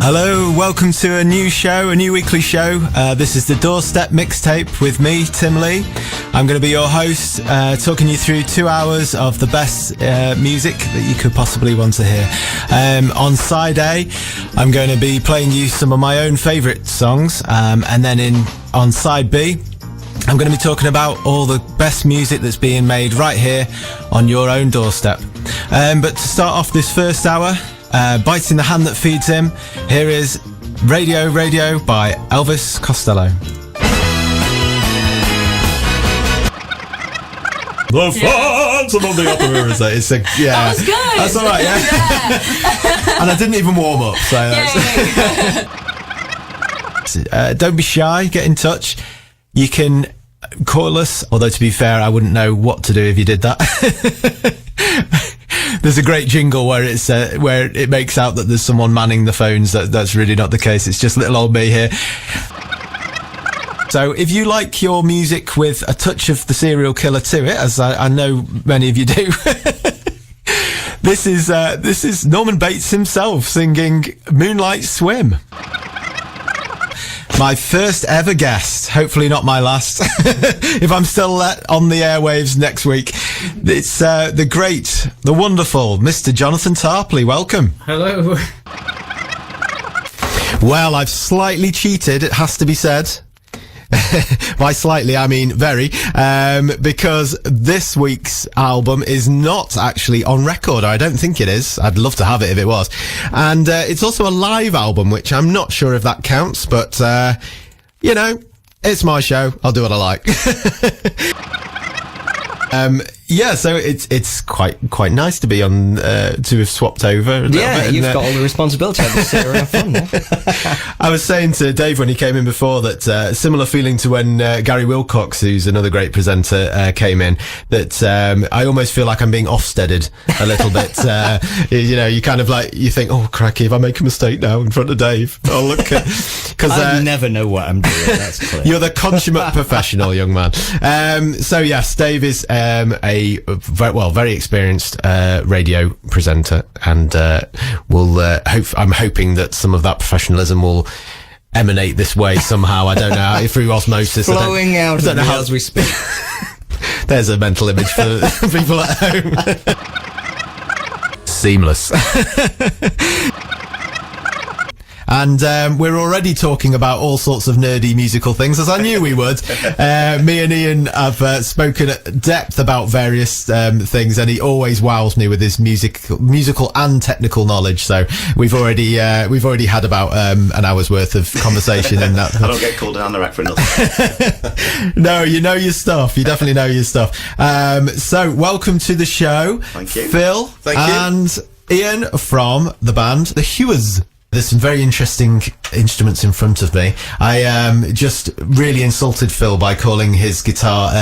Hello, welcome to a new show, a new weekly show. This is the Doorstep Mixtape with me, Tim Lee. I'm going to be your host, talking you through 2 hours of the best music that you could possibly want to hear. On side A, I'm going to be playing you some of my own favourite songs, and then on side B, I'm going to be talking about all the best music that's being made right here on your own doorstep. But to start off this first hour, biting the hand that feeds him, here is Radio by Elvis Costello. The Phantom of the Opera, is it? It's That was good. That's all right, yeah. And I didn't even warm up, so that's... don't be shy, get in touch. You can call us, although to be fair, I wouldn't know what to do if you did that. There's a great jingle where it's where it makes out that there's someone manning the phones. That's really not the case. It's just little old me here. So if you like your music with a touch of the serial killer to it, as I know many of you do, this is Norman Bates himself singing Moonlight Swim. My first ever guest, hopefully not my last, if I'm still on the airwaves next week. It's the great, the wonderful Mr. Jonathan Tarpley. Welcome. Hello. Well, I've slightly cheated, it has to be said. By slightly, I mean very, because this week's album is not actually on record, or I don't think it is. I'd love to have it if it was. And it's also a live album, which I'm not sure if that counts, but, you know, it's my show. I'll do what I like. Yeah, so it's quite nice to be on, to have swapped over a little bit. You've got all the responsibility. I'll just sit here and have fun now. I was saying to Dave when he came in before that similar feeling to when Gary Wilcox, who's another great presenter, came in, that I almost feel like I'm being Ofsteded a little bit. You know, you kind of like, you think, oh, cracky, if I make a mistake now in front of Dave, oh, look. Because I never know what I'm doing, that's clear. You're the consummate professional, young man. So yes, Dave is a very experienced radio presenter, and I'm hoping that some of that professionalism will emanate this way somehow. I don't know, through osmosis. Flowing out of me as we speak. There's a mental image for people at home. Seamless. And we're already talking about all sorts of nerdy musical things, as I knew we would. Me and Ian have spoken at depth about various things, and he always wows me with his musical and technical knowledge. So we've already had about an hour's worth of conversation in that. I don't get called an anorak for nothing. No, you know your stuff. You definitely know your stuff. So welcome to the show. Thank you. Phil. Thank you. And Ian from the band The Hewers. There's some very interesting instruments in front of me. I just really insulted Phil by calling his guitar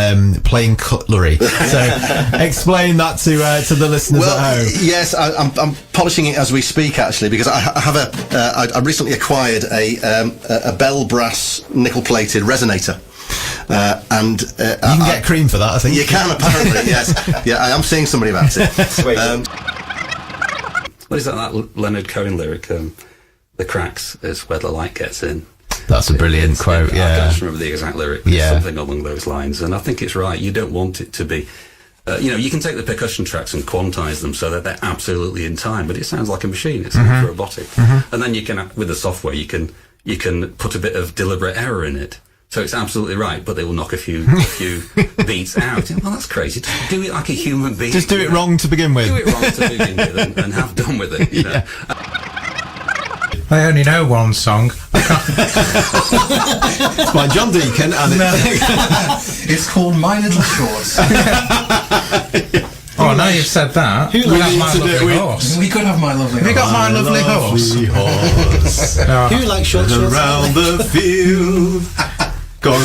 playing cutlery. So explain that to the listeners at home. Yes, I'm polishing it as we speak, actually, because I have I recently acquired a Bell brass nickel-plated resonator. And you can get cream for that, I think. You can, apparently. Yes. Yeah, I am seeing somebody about it. Sweet. What is that Leonard Cohen lyric? The cracks is where the light gets in. That's a brilliant quote, yeah. I don't remember the exact lyric, but it's something along those lines. And I think it's right. You don't want it to be... you know, you can take the percussion tracks and quantize them so that they're absolutely in time, but it sounds like a machine. It sounds robotic. And then you can, with the software, you can put a bit of deliberate error in it. So it's absolutely right, but they will knock a few beats out. Well, that's crazy. Just do it like a human being. Just do it wrong to begin with. Do it wrong to begin with and have done with it, you know. I only know one song. It's by John Deacon, and it's called My Little Shorts. Oh, now you've said that. We could have My Lovely Horse. We could have My Lovely Horse. We got My Lovely Horse. Who likes short shorts? Around the field. Go on,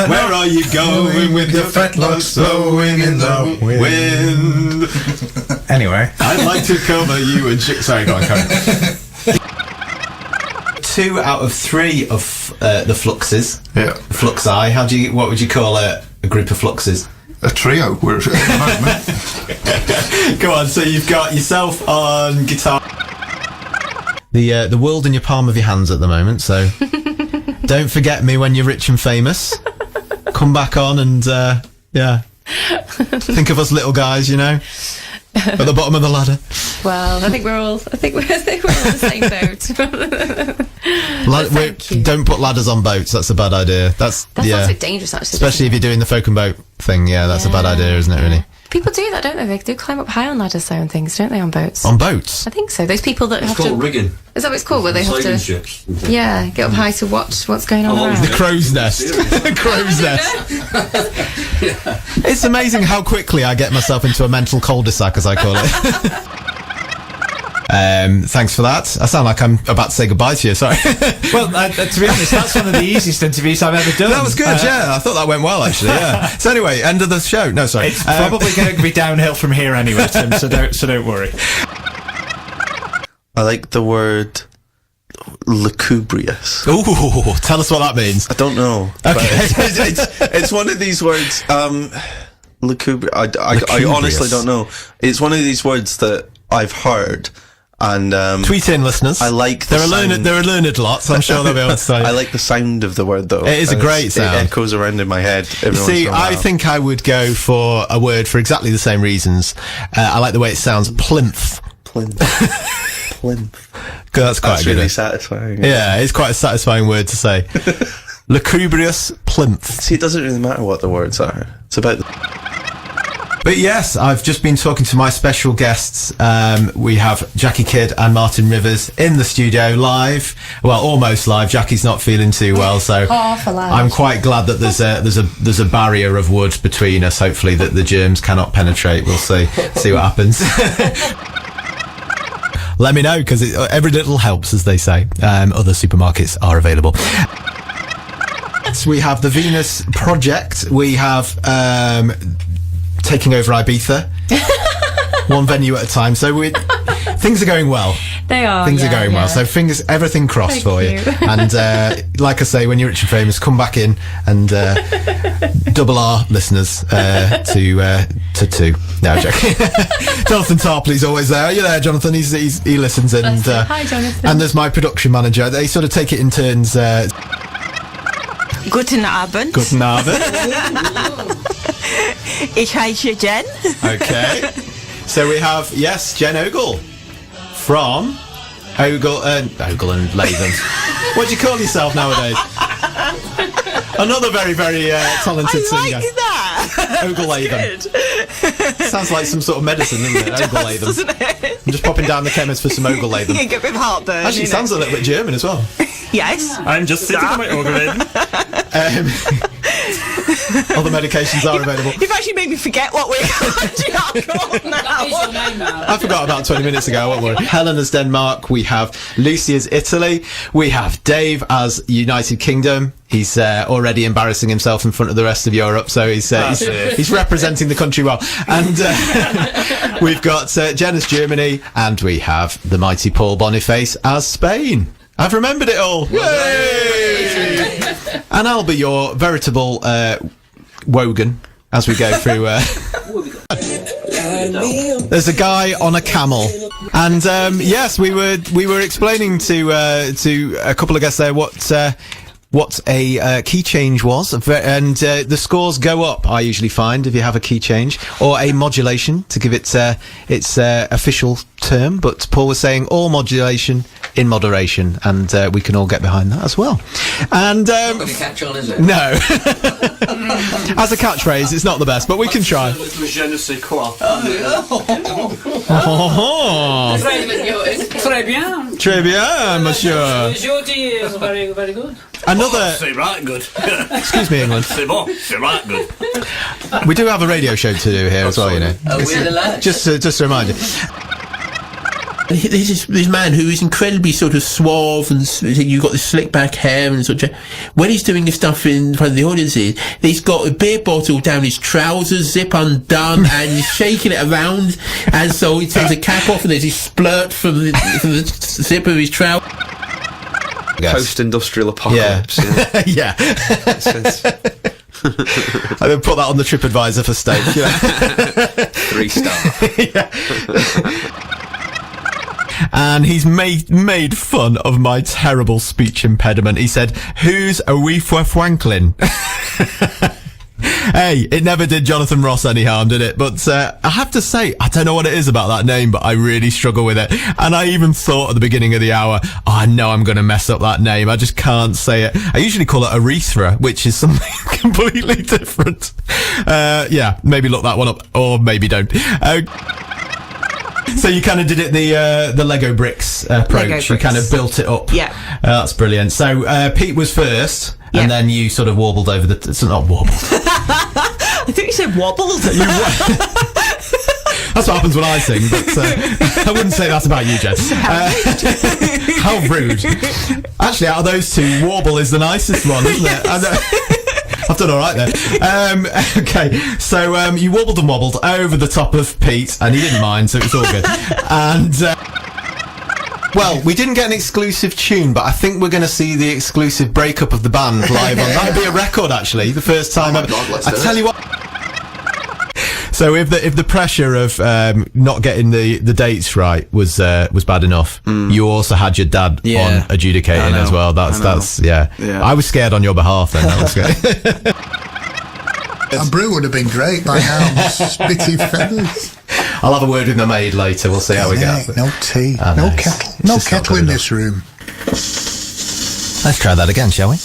where are you going with your fetlocks blowing in the wind? Anyway, I'd like to cover you and sorry, go on, carry on. 2 out of 3 of the fluxes. Yeah. Fluxi. What would you call a group of fluxes? A trio. We're at the moment. Go on. So you've got yourself on guitar. the world in your palm of your hands at the moment, so don't forget me when you're rich and famous. Come back on and, think of us little guys, you know, at the bottom of the ladder. Well, I think we're all on the same boat. Don't put ladders on boats. That's a bad idea. That's a bit dangerous, actually. Especially if you're doing the folk and boat thing. Yeah, that's a bad idea, isn't it, really? People do that, don't they? They do climb up high on ladders, though, and things, don't they, on boats? On boats? I think so. Those people that have to... It's called rigging. Is that what it's called? Where they have to... ships. Yeah, get up high to watch what's going on around. The crow's nest. The crow's nest. It's amazing how quickly I get myself into a mental cul-de-sac, as I call it. Thanks for that. I sound like I'm about to say goodbye to you, sorry. Well, to be honest, that's one of the easiest interviews I've ever done. That was good, yeah. I thought that went well, actually, yeah. So anyway, end of the show. No, sorry. It's probably going to be downhill from here anyway, Tim, so don't worry. I like the word lugubrious. Ooh, tell us what that means. I don't know. Okay. It's one of these words, lugubrious. I honestly don't know. It's one of these words that I've heard. And tweet in, listeners. I like there are learned lots. I'm sure they'll be able to say. I like the sound of the word, though. It is a great sound. It echoes around in my head. See, I think I would go for a word for exactly the same reasons. I like the way it sounds. Plinth. Plinth. That's quite That's good. really satisfying. Yeah, it's quite a satisfying word to say. Lugubrious plinth. See, it doesn't really matter what the words are. It's about But yes, I've just been talking to my special guests. We have Jackie Kidd and Martin Rivers in the studio live. Well, almost live. Jackie's not feeling too well, so half alive. I'm quite glad that there's a barrier of wood between us. Hopefully, that the germs cannot penetrate. We'll see what happens. Let me know, because every little helps, as they say. Other supermarkets are available. We have the Venus Project. We have taking over Ibiza, one venue at a time. So things are going well. They are. Things are going well. So everything crossed for you. And like I say, when you're rich and famous, come back in and double our listeners to two. No, joking. Jonathan Tarpley's always there. Are you there, Jonathan? He listens in. And hi, Jonathan. And there's my production manager. They sort of take it in turns. Guten Abend. Guten Abend. Ich heiße Jen. Okay. So we have, Jen Ogle from Ogle and Latham. What do you call yourself nowadays? Another very, very talented singer. I like that. Ogle Latham. Sounds like some sort of medicine, doesn't it? Ogle Latham. Doesn't it? I'm just popping down the chemist for some Ogle Latham. You get a bit of heartburn. Actually, it sounds a little bit German as well. Yes. I'm just sitting on my Ogle Latham. Other medications are available. You've actually made me forget what we're called now. I forgot about 20 minutes ago, I won't worry. Helen as Denmark, we have Lucy as Italy, we have Dave as United Kingdom. He's already embarrassing himself in front of the rest of Europe, so he's representing the country well. And we've got Jen as Germany, and we have the mighty Paul Boniface as Spain. I've remembered it all. Yay! And I'll be your veritable Wogan as we go through. There's a guy on a camel, and yes, we were explaining to a couple of guests there what a key change was, and the scores go up, I usually find, if you have a key change, or a modulation, to give it its official term, but Paul was saying all modulation in moderation, and we can all get behind that as well. And not going to catch on, is it? No. As a catchphrase, it's not the best, but we can try. Je ne sais quoi. Très bien. Très bien, monsieur. Geordie is very, very good. Another. C'est right good. Excuse me, England. C'est bon. C'est right good. We do have a radio show to do here as well, you know. We're the lads. Just to remind you. There's this man who is incredibly sort of suave, and you've got the slick back hair and such. When he's doing this stuff in front of the audiences, he's got a beer bottle down his trousers, zip undone, and he's shaking it around, and so he takes a cap off and there's this splurt from the zip of his trousers. Post-industrial apocalypse. Yeah. I would put that on the TripAdvisor for steak. You know? 3-star. Yeah. And he's made fun of my terrible speech impediment. He said, "Who's a Weefwa Franklin?" Hey, it never did Jonathan Ross any harm, did it? But I have to say, I don't know what it is about that name, but I really struggle with it. And I even thought at the beginning of the hour, I know I'm going to mess up that name. I just can't say it. I usually call it Urethra, which is something completely different. Yeah, maybe look that one up, or maybe don't. So you kind of did it the Lego bricks approach. Lego bricks. You kind of built it up. Yeah. That's brilliant. So Pete was first, and then you sort of warbled over the... It's not warbled. I think you said wobbled. That's what happens when I sing, but I wouldn't say that about you, Jess. How rude. Actually, out of those two, warble is the nicest one, isn't it? I've done all right there. Okay, so you wobbled and wobbled over the top of Pete, and he didn't mind, so it was all good. And well, we didn't get an exclusive tune, but I think we're going to see the exclusive breakup of the band live on. That'd be a record, actually. The first time ever. I tell you what. So if the pressure of not getting the dates right was bad enough, you also had your dad on adjudicating as well. That's yeah. I was scared on your behalf then. That was scary. A brew would have been great by now. Spitty feathers. I'll have a word with my maid later. We'll see how we go. No tea, no kettle, no kettle in this room. Let's try that again, shall we?